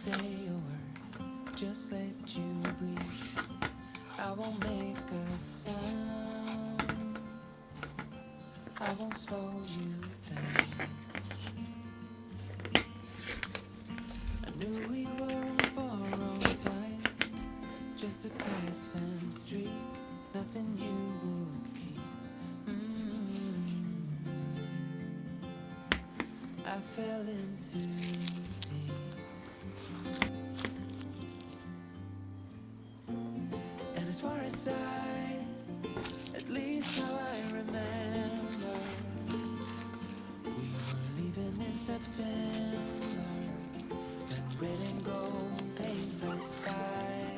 say a word, just let you breathe. I won't make a sound, I won't slow you down. I knew we were on borrowed time, just a passing streak, nothing you would keep. I fell into deep, and as far as at least how I remember, we were leaving in September, when red and gold paint the sky.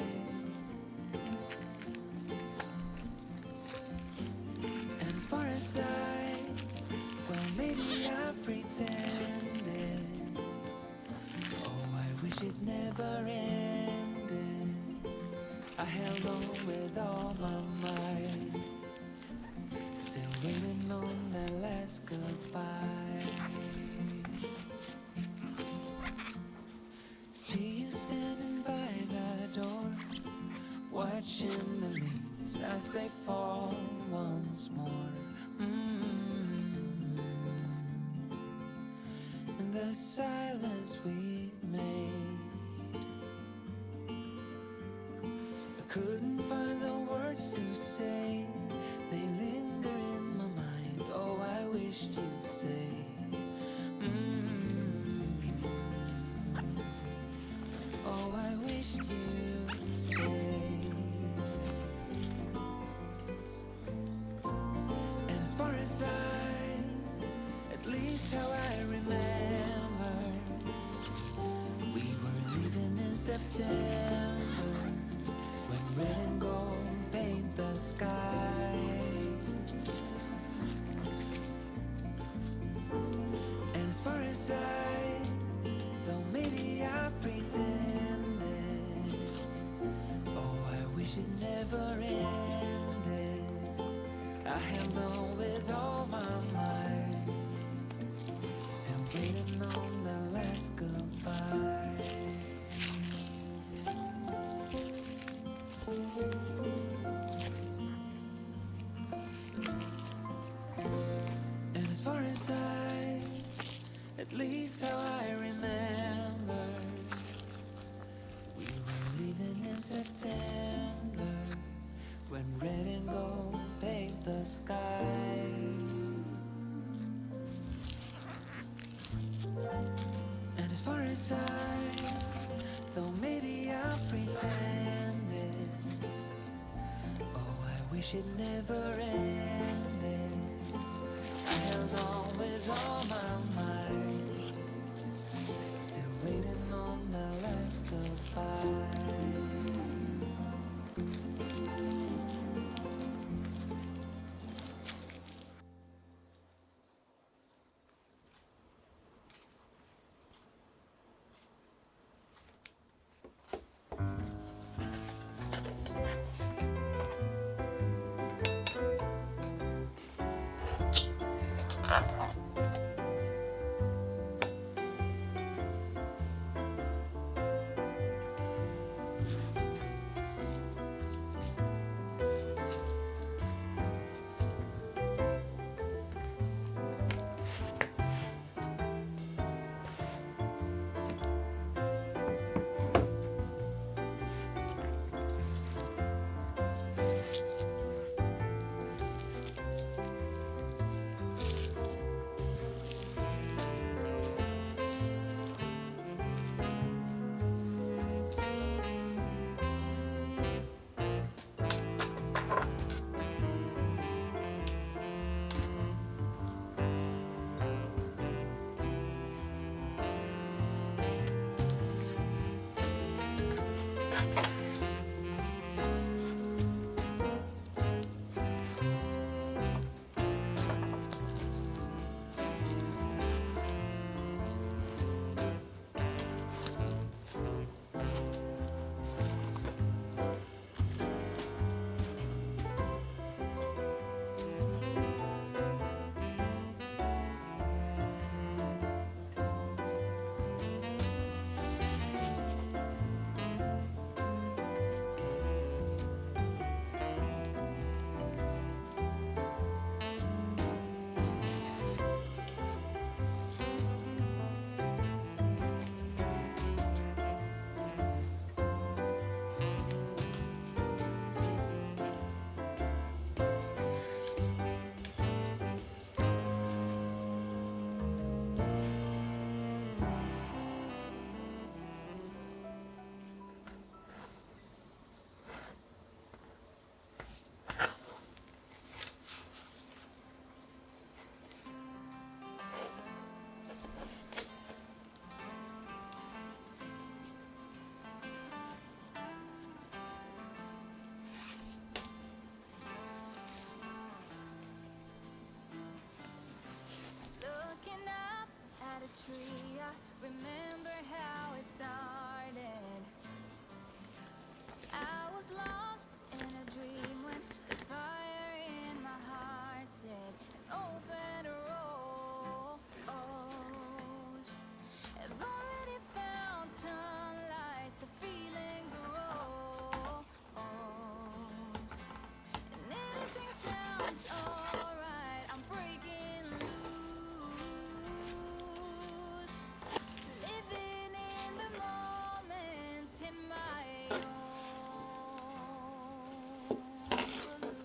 And as far as well, maybe I pretended. Oh, I wish it never ended. I held on with all my might, still waiting on that last goodbye. See you standing by the door, watching the leaves as they fall once more. In the silence we made, I couldn't find the words to say. They linger in my mind. Oh, I wished you'd stay. Oh, I wished you'd stay. And as far as at least how I remember, we were leaving in September, when red and gold paint the sky. And as far as though maybe I pretended, oh, I wish it never ended. I held on with all my might, still waiting on the last goodbye. And as far as at least how I remember, we were leaving in September, when red and gold paint the sky. And as far as though maybe I pretended, oh, I wish it never ended. I held on with all my might, remember how it started. I was lost in a dream when the fire in my heart said, open rose. I've already found sunlight, the feeling grows. And anything sounds alright, I'm breaking loose. Living in the moment in my own balloon.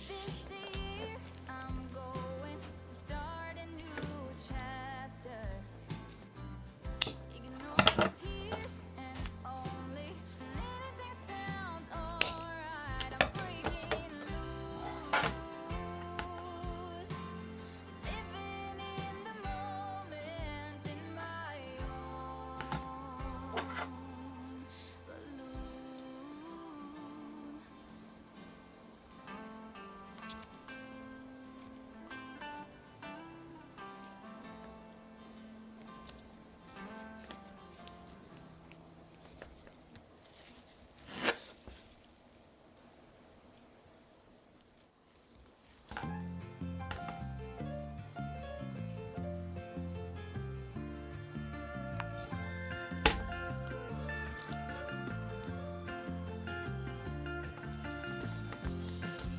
This year I'm going to start a new chapter. Ignore the tears and only anything sounds alright. I'm breaking loose. Living in the moment in my own balloon.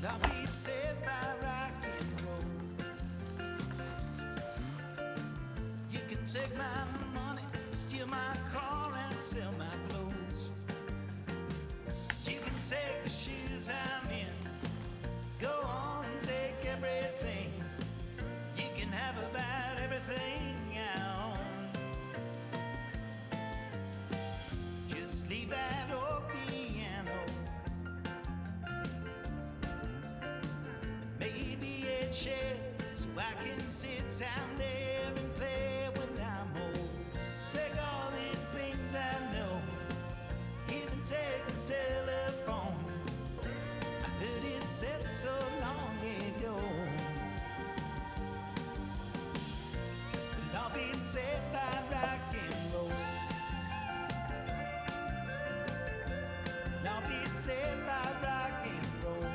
I'll be saved by rock and roll. You can take my money, steal my car and sell my clothes. You can take the shoes I'm in, go on and take everything. You can have about everything I own. Just leave that old piano, maybe a chair, so I can sit down there and play when I'm old. Take all these things I know, even take the telephone. I heard it said so long ago. And I'll be saved by rock and roll. And I'll be saved by rock and roll.